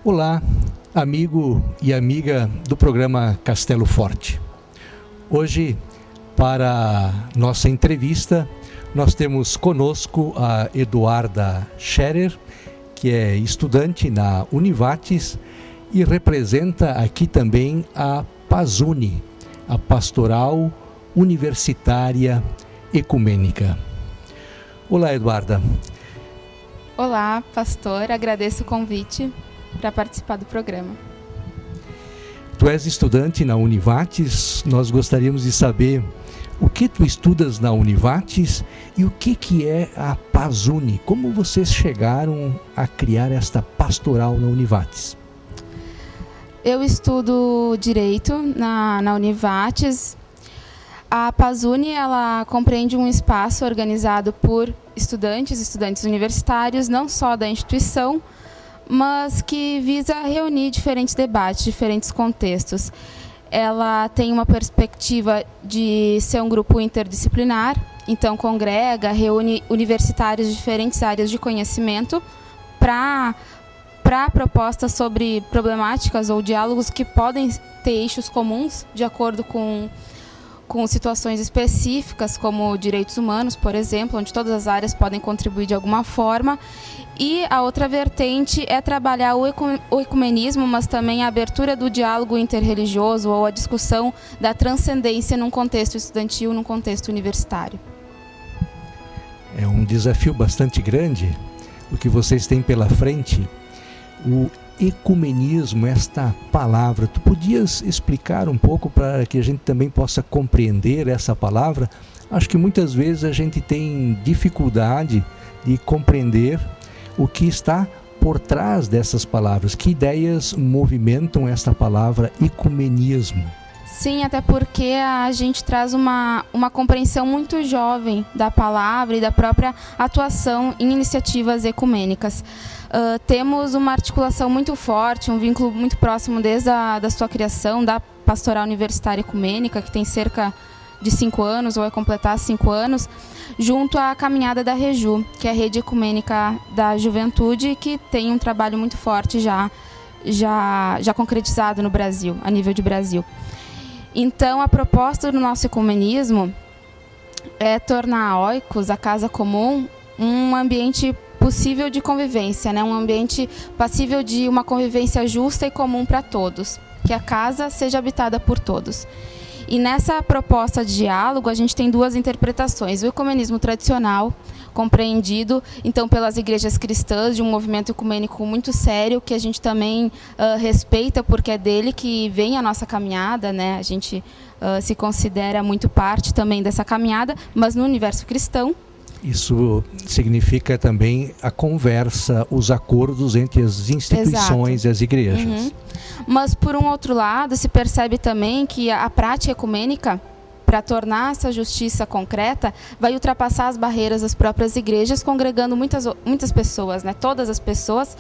Olá, amigo e amiga do programa Castelo Forte. Hoje, para nossa entrevista, nós temos conosco a Eduarda Scherer, que é estudante na Univates e representa aqui também a PASUNE, a Pastoral Universitária Ecumênica. Olá, Eduarda. Olá, pastor. Agradeço o convite para participar do programa. Tu és estudante na Univates. Nós gostaríamos de saber o que tu estudas na Univates e o que é a PASUNE. Como vocês chegaram a criar esta pastoral na Univates? Eu estudo Direito na Univates. A PASUNE, ela compreende um espaço organizado por estudantes universitários, não só da instituição, mas que visa reunir diferentes debates, diferentes contextos. Ela tem uma perspectiva de ser um grupo interdisciplinar, então congrega, reúne universitários de diferentes áreas de conhecimento para propostas sobre problemáticas ou diálogos que podem ter eixos comuns de acordo com situações específicas, como direitos humanos, por exemplo, onde todas as áreas podem contribuir de alguma forma. E a outra vertente é trabalhar o ecumenismo, mas também a abertura do diálogo interreligioso ou a discussão da transcendência num contexto estudantil, num contexto universitário. É um desafio bastante grande o que vocês têm pela frente. O ecumenismo, esta palavra, tu podias explicar um pouco para que a gente também possa compreender essa palavra? Acho que muitas vezes a gente tem dificuldade de compreender o que está por trás dessas palavras, que ideias movimentam essa palavra ecumenismo. Sim, até porque a gente traz uma compreensão muito jovem da palavra e da própria atuação em iniciativas ecumênicas. Temos uma articulação muito forte, um vínculo muito próximo desde da sua criação, da Pastoral Universitária Ecumênica, que tem cerca de 5 anos, ou vai completar 5 anos, junto à Caminhada da Reju, que é a Rede Ecumênica da Juventude, que tem um trabalho muito forte já concretizado no Brasil, a nível de Brasil. Então, a proposta do nosso ecumenismo é tornar a Oikos, a casa comum, um ambiente possível de convivência, né? Um ambiente passível de uma convivência justa e comum para todos, que a casa seja habitada por todos. E nessa proposta de diálogo, a gente tem duas interpretações. O ecumenismo tradicional, compreendido, então, pelas igrejas cristãs, de um movimento ecumênico muito sério, que a gente também respeita, porque é dele que vem a nossa caminhada, né? A gente se considera muito parte também dessa caminhada, mas no universo cristão. Isso significa também a conversa, os acordos entre as instituições e as igrejas. Uhum. Mas, por um outro lado, se percebe também que a prática ecumênica, para tornar essa justiça concreta, vai ultrapassar as barreiras das próprias igrejas, congregando muitas pessoas, né? Todas as pessoas,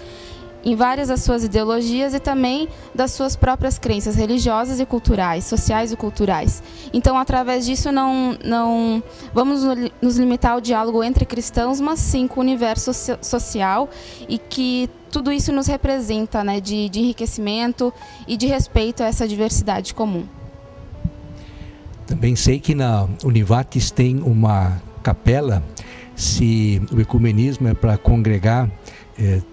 em várias das suas ideologias e também das suas próprias crenças religiosas e culturais, sociais e culturais. Então, através disso, não vamos nos limitar ao diálogo entre cristãos, mas sim com o universo social, e que tudo isso nos representa, né, de enriquecimento e de respeito a essa diversidade comum. Também sei que na Univates tem uma capela. Se o ecumenismo é para congregar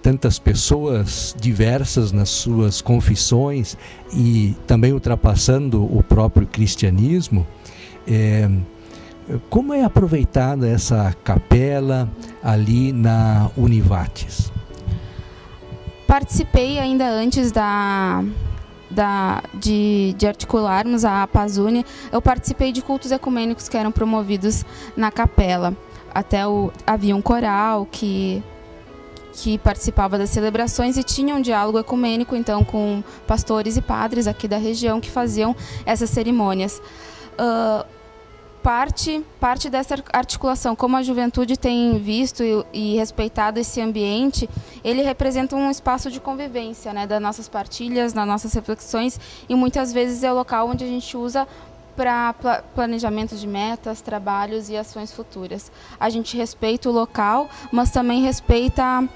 tantas pessoas diversas nas suas confissões e também ultrapassando o próprio cristianismo, como é aproveitada essa capela ali na Univates? Participei ainda antes de articularmos a PASUNE. Eu participei de cultos ecumênicos que eram promovidos na capela. Havia um coral que participava das celebrações e tinha um diálogo ecumênico, então, com pastores e padres aqui da região que faziam essas cerimônias. Parte dessa articulação, como a juventude tem visto e respeitado esse ambiente, ele representa um espaço de convivência, né, das nossas partilhas, das nossas reflexões, e muitas vezes é o local onde a gente usa para planejamento de metas, trabalhos e ações futuras. A gente respeita o local, mas também respeita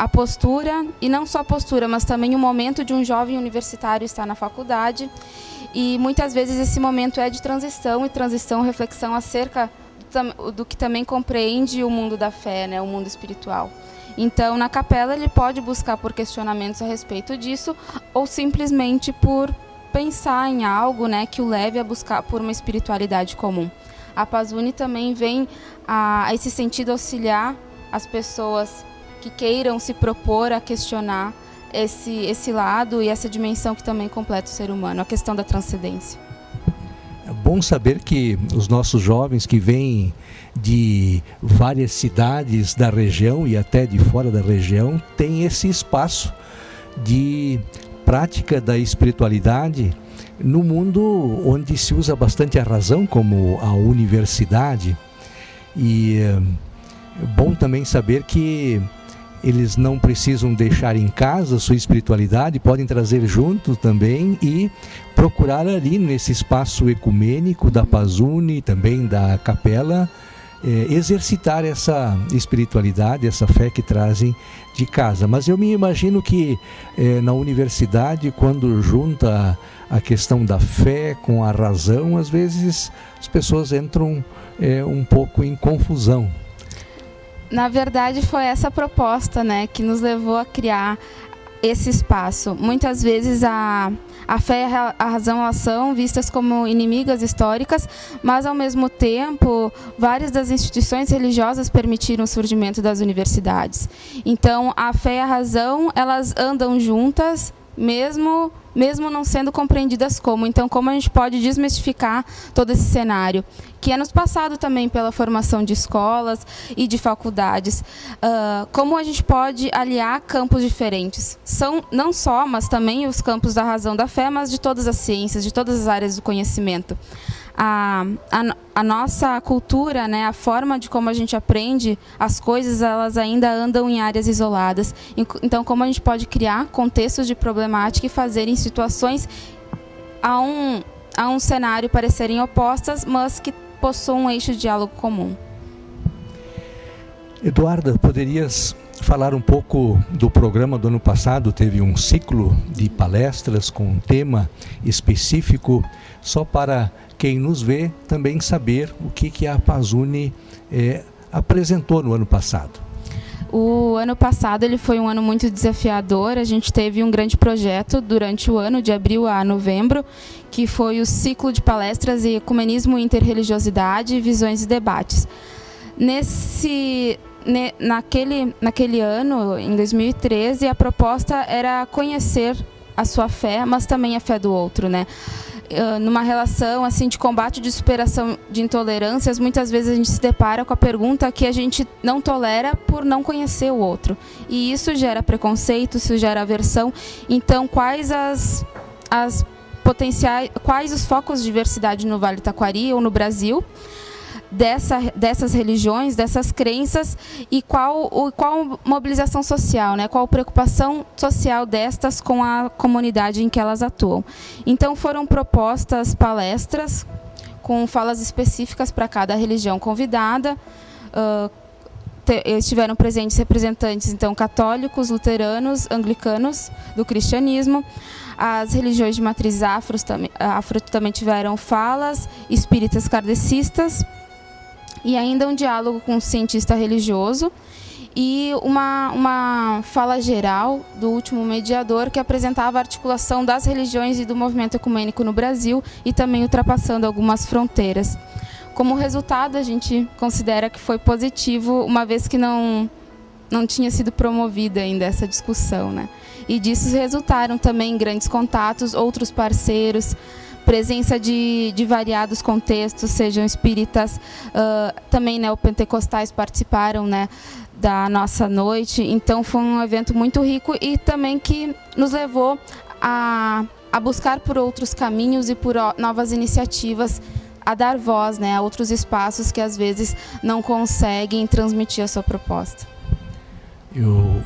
a postura, e não só a postura, mas também o momento de um jovem universitário estar na faculdade. E muitas vezes esse momento é de transição, reflexão acerca do que também compreende o mundo da fé, né, o mundo espiritual. Então, na capela, ele pode buscar por questionamentos a respeito disso, ou simplesmente por pensar em algo, né, que o leve a buscar por uma espiritualidade comum. A Pazuni também vem a esse sentido auxiliar as pessoas que queiram se propor a questionar esse lado e essa dimensão que também completa o ser humano, a questão da transcendência. É bom saber que os nossos jovens que vêm de várias cidades da região e até de fora da região têm esse espaço de prática da espiritualidade no mundo onde se usa bastante a razão, como a universidade. E é bom também saber que eles não precisam deixar em casa a sua espiritualidade, podem trazer junto também e procurar ali nesse espaço ecumênico da Pazuni, também da capela, exercitar essa espiritualidade, essa fé que trazem de casa. Mas eu me imagino que na universidade, quando junta a questão da fé com a razão, às vezes as pessoas entram um pouco em confusão. Na verdade, foi essa proposta, né, que nos levou a criar esse espaço. Muitas vezes a fé e a razão elas são vistas como inimigas históricas, mas ao mesmo tempo, várias das instituições religiosas permitiram o surgimento das universidades. Então, a fé e a razão, elas andam juntas, mesmo não sendo compreendidas como. Então, como a gente pode desmistificar todo esse cenário, que é nos passado também pela formação de escolas e de faculdades. Como a gente pode aliar campos diferentes? São não só, mas também os campos da razão da fé, mas de todas as ciências, de todas as áreas do conhecimento. A nossa cultura, né, a forma de como a gente aprende as coisas, elas ainda andam em áreas isoladas. Então, como a gente pode criar contextos de problemática e fazer em situações a um cenário parecerem opostas, mas que possuam um eixo de diálogo comum. Eduarda, poderias falar um pouco do programa do ano passado? Teve um ciclo de palestras com um tema específico, só para quem nos vê também saber o que a Pazuni apresentou no ano passado. O ano passado ele foi um ano muito desafiador. A gente teve um grande projeto durante o ano, de abril a novembro, que foi o ciclo de palestras e ecumenismo, interreligiosidade, visões e debates. Naquele ano, em 2013, a proposta era conhecer a sua fé, mas também a fé do outro, né? Numa relação assim de combate, de superação de intolerâncias, muitas vezes a gente se depara com a pergunta que a gente não tolera por não conhecer o outro. E isso gera preconceito, isso gera aversão. Então, quais quais os focos de diversidade no Vale do Taquari ou no Brasil? Dessas religiões, dessas crenças, e qual mobilização social, né? Qual preocupação social destas com a comunidade em que elas atuam. Então foram propostas palestras com falas específicas para cada religião convidada. Estiveram presentes representantes então católicos, luteranos, anglicanos do cristianismo. As religiões de matriz afro também tiveram falas, espíritas kardecistas, e ainda um diálogo com um cientista religioso e uma fala geral do último mediador, que apresentava a articulação das religiões e do movimento ecumênico no Brasil e também ultrapassando algumas fronteiras. Como resultado, a gente considera que foi positivo, uma vez que não tinha sido promovida ainda essa discussão, né? E disso resultaram também grandes contatos, outros parceiros, presença de variados contextos, sejam espíritas, também neopentecostais participaram, né, da nossa noite. Então foi um evento muito rico e também que nos levou a buscar por outros caminhos e por novas iniciativas, a dar voz, né, a outros espaços que às vezes não conseguem transmitir a sua proposta. Eu,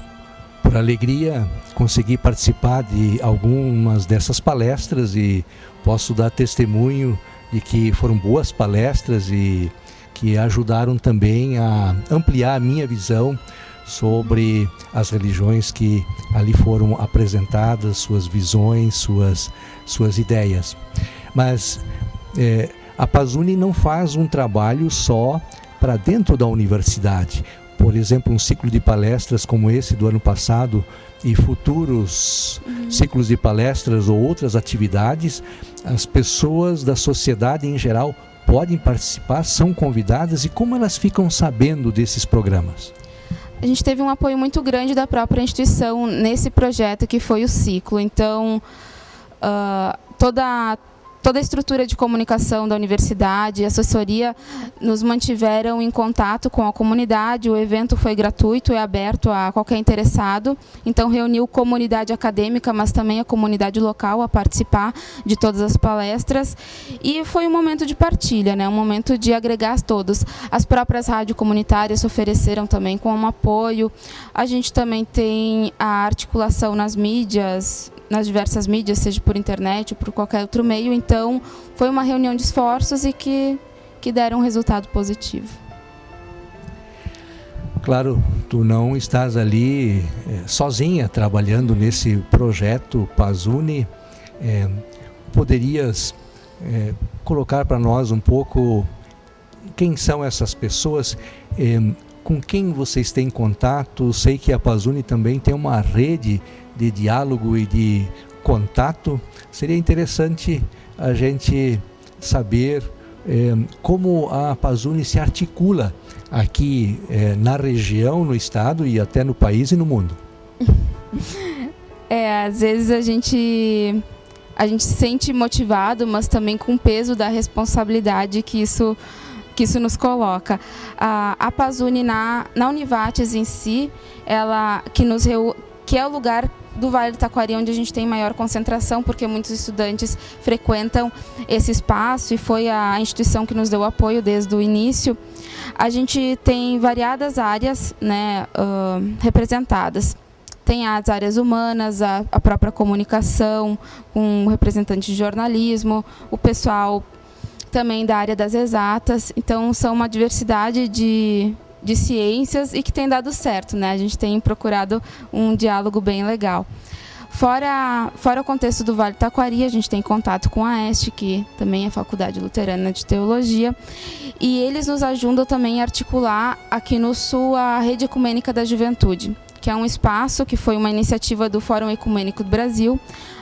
por alegria, consegui participar de algumas dessas palestras e posso dar testemunho de que foram boas palestras e que ajudaram também a ampliar a minha visão sobre as religiões que ali foram apresentadas, suas visões, suas ideias. Mas a Pazuni não faz um trabalho só para dentro da universidade. Por exemplo, um ciclo de palestras como esse do ano passado e futuros ciclos de palestras ou outras atividades, as pessoas da sociedade em geral podem participar, são convidadas, e como elas ficam sabendo desses programas? A gente teve um apoio muito grande da própria instituição nesse projeto que foi o ciclo. Então, toda a estrutura de comunicação da universidade, a assessoria, nos mantiveram em contato com a comunidade. O evento foi gratuito e aberto a qualquer interessado. Então, reuniu comunidade acadêmica, mas também a comunidade local a participar de todas as palestras. E foi um momento de partilha, né? Um momento de agregar todos. As próprias rádios comunitárias se ofereceram também com um apoio. A gente também tem a articulação nas mídias, nas diversas mídias, seja por internet ou por qualquer outro meio. Então, foi uma reunião de esforços e que deram um resultado positivo. Claro, tu não estás ali sozinha trabalhando nesse projeto Pazuni. Poderias colocar para nós um pouco quem são essas pessoas, com quem vocês têm contato? Sei que a Pazuni também tem uma rede de diálogo e de contato. Seria interessante a gente saber como a Pazuni se articula aqui na região, no estado e até no país e no mundo. Às vezes a gente se sente motivado, mas também com o peso da responsabilidade que isso nos coloca. A Pazuni na Univates em si, ela que é o lugar do Vale do Taquari onde a gente tem maior concentração, porque muitos estudantes frequentam esse espaço e foi a instituição que nos deu apoio desde o início. A gente tem variadas áreas, né, representadas. Tem as áreas humanas, a própria comunicação, com representantes de jornalismo, o pessoal também da área das exatas. Então, são uma diversidade de ciências e que tem dado certo, né? A gente tem procurado um diálogo bem legal. Fora o contexto do Vale do Taquari, a gente tem contato com a ESTE, que também é Faculdade Luterana de Teologia, e eles nos ajudam também a articular aqui no Sul a Rede Ecumênica da Juventude, que é um espaço que foi uma iniciativa do Fórum Ecumênico do Brasil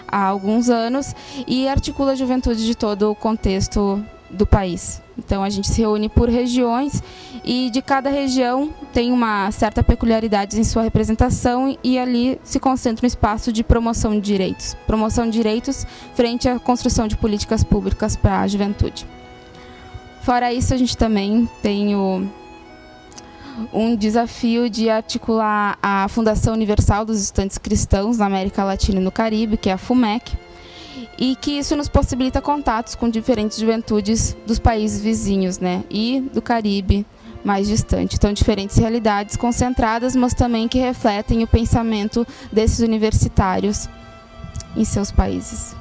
há alguns anos e articula a juventude de todo o contexto do país. Então, a gente se reúne por regiões e de cada região tem uma certa peculiaridade em sua representação e ali se concentra um espaço de promoção de direitos frente à construção de políticas públicas para a juventude. Fora isso, a gente também tem um desafio de articular a Fundação Universal dos Estudantes Cristãos na América Latina e no Caribe, que é a FUMEC, e que isso nos possibilita contatos com diferentes juventudes dos países vizinhos, né, e do Caribe mais distante. Então, diferentes realidades concentradas, mas também que refletem o pensamento desses universitários em seus países.